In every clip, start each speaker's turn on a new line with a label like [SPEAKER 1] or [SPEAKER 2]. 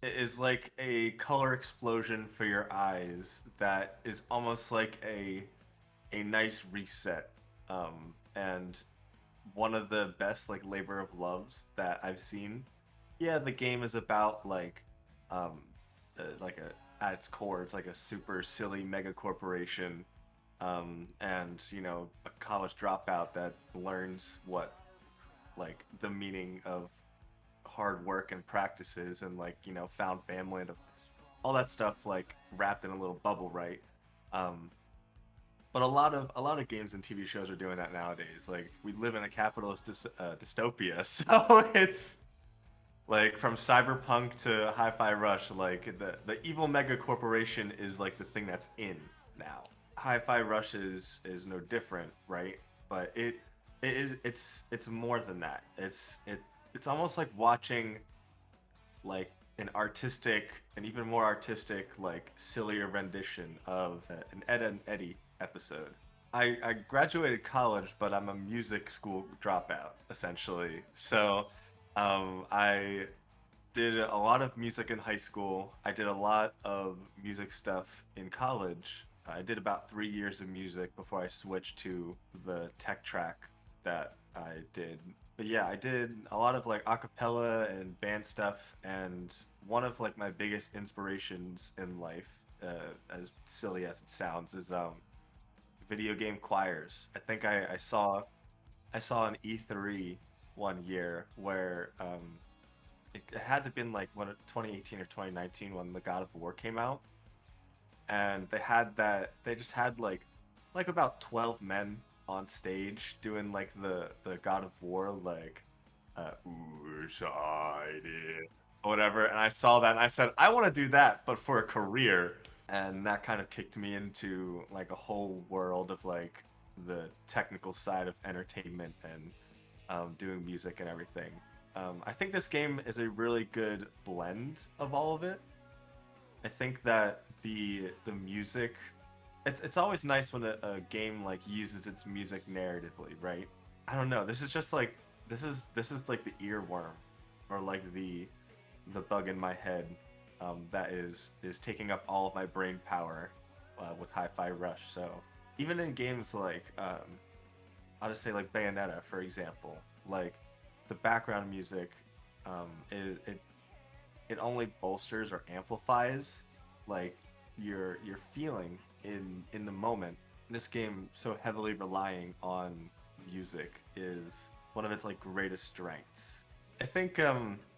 [SPEAKER 1] It is like a color explosion for your eyes that is almost like a nice reset. And one of the best like labor of loves that I've seen. Yeah, the game is about um like a at its core it's like a super silly mega corporation, and a college dropout that learns what like the meaning of hard work and practices and found family and all that stuff like wrapped in a little bubble, right? Um, but a lot of games and TV shows are doing that nowadays. Like we live in a capitalist dystopia, so it's like from Cyberpunk to Hi-Fi Rush, like the evil mega corporation is like the thing that's in now. Hi-Fi Rush is no different, right? But it's more than that. It's almost like watching like an even more artistic, like sillier rendition of an Ed and Eddie episode. I graduated college, but I'm a music school dropout, essentially. So I did a lot of music in high school. I did a lot of music stuff in college. I did about 3 years of music before I switched to the tech track that I did. But yeah, I did a lot of like acapella and band stuff. And one of like my biggest inspirations in life, as silly as it sounds, is video game choirs. I think I saw an E3 one year where it had to have been like 2018 or 2019 when the God of War came out, and they just had like about 12 men on stage doing like the God of War like or whatever, and I saw that and I said I want to do that but for a career, and that kind of kicked me into like a whole world of like the technical side of entertainment and doing music and everything. I think this game is a really good blend of all of it. I think that the music, it's always nice when a game like uses its music narratively, right? I don't know. This is just like this is like the earworm, or like the bug in my head, that is taking up all of my brain power with Hi-Fi Rush. So even in games like I'll just say like Bayonetta, for example, like the background music, it only bolsters or amplifies like your feeling in the moment. This game, so heavily relying on music, is one of its like greatest strengths. I think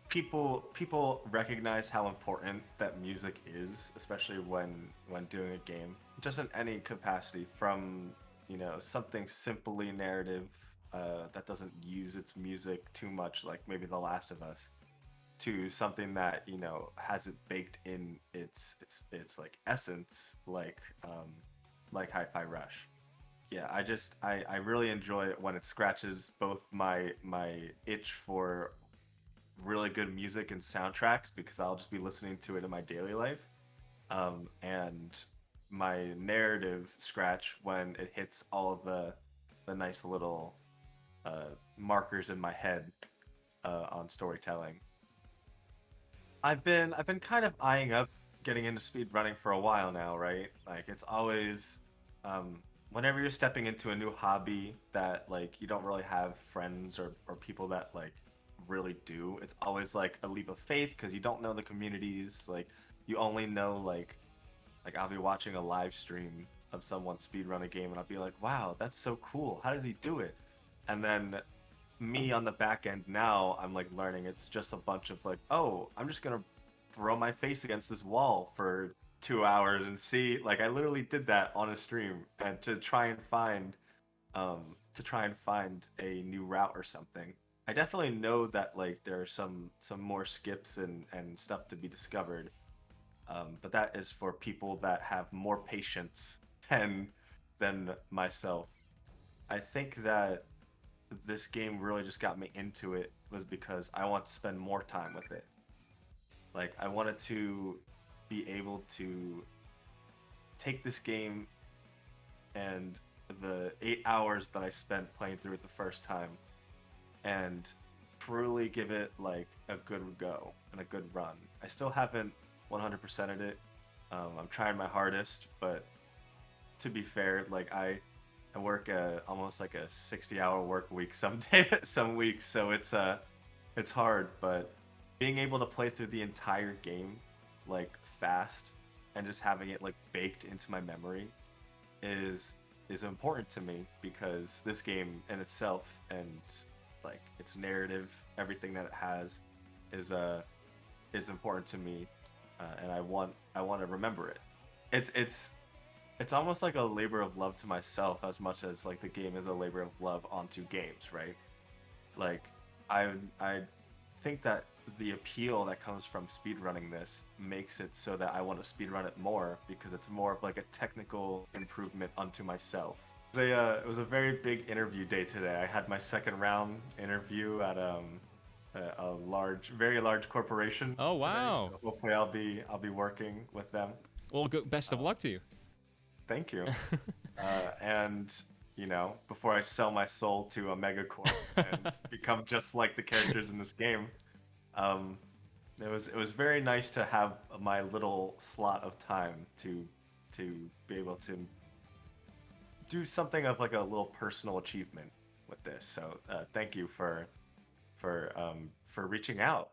[SPEAKER 1] people recognize how important that music is, especially when doing a game, just in any capacity, from something simply narrative that doesn't use its music too much, like maybe The Last of Us, to something that has it baked in its like essence, like Hi-Fi Rush. Yeah, I really enjoy it when it scratches both my itch for really good music and soundtracks, because I'll just be listening to it in my daily life, and my narrative scratch when it hits all of the nice little markers in my head on storytelling. I've been kind of eyeing up getting into speed running for a while now, right? Like it's always whenever you're stepping into a new hobby that like you don't really have friends or people that like really do, it's always like a leap of faith because you don't know the communities. Like you only know like I'll be watching a live stream of someone speedrun a game and I'll be like, wow, that's so cool. How does he do it? And then me on the back end now, I'm like learning it's just a bunch of like, oh, I'm just gonna throw my face against this wall for 2 hours and see. Like I literally did that on a stream, and to try and find a new route or something. I definitely know that like there are some more skips and stuff to be discovered, but that is for people that have more patience than myself. I think that this game really just got me into it was because I want to spend more time with it. Like I wanted to be able to take this game and the 8 hours that I spent playing through it the first time and truly give it like a good go and a good run. I still haven't 100%ed it. I'm trying my hardest, but to be fair, like I work almost like a 60-hour work week some day some weeks, so it's hard, but being able to play through the entire game like fast and just having it like baked into my memory is is important to me because this game in itself and like its narrative, everything that it has is important to me, and I want to remember it. It's it's almost like a labor of love to myself as much as like the game is a labor of love onto games, right? Like I think that the appeal that comes from speedrunning this makes it so that I want to speedrun it more because it's more of like a technical improvement unto myself. It was a very big interview day today. I had my second round interview at a large, very large corporation
[SPEAKER 2] Oh,
[SPEAKER 1] today.
[SPEAKER 2] wow.
[SPEAKER 1] So hopefully I'll be working with them.
[SPEAKER 2] Well, best of
[SPEAKER 1] Um,
[SPEAKER 2] luck to you.
[SPEAKER 1] Thank you. And before I sell my soul to a megacorp and become just like the characters in this game, um, it was very nice to have my little slot of time to be able to do something of like a little personal achievement with this. So thank you for reaching out.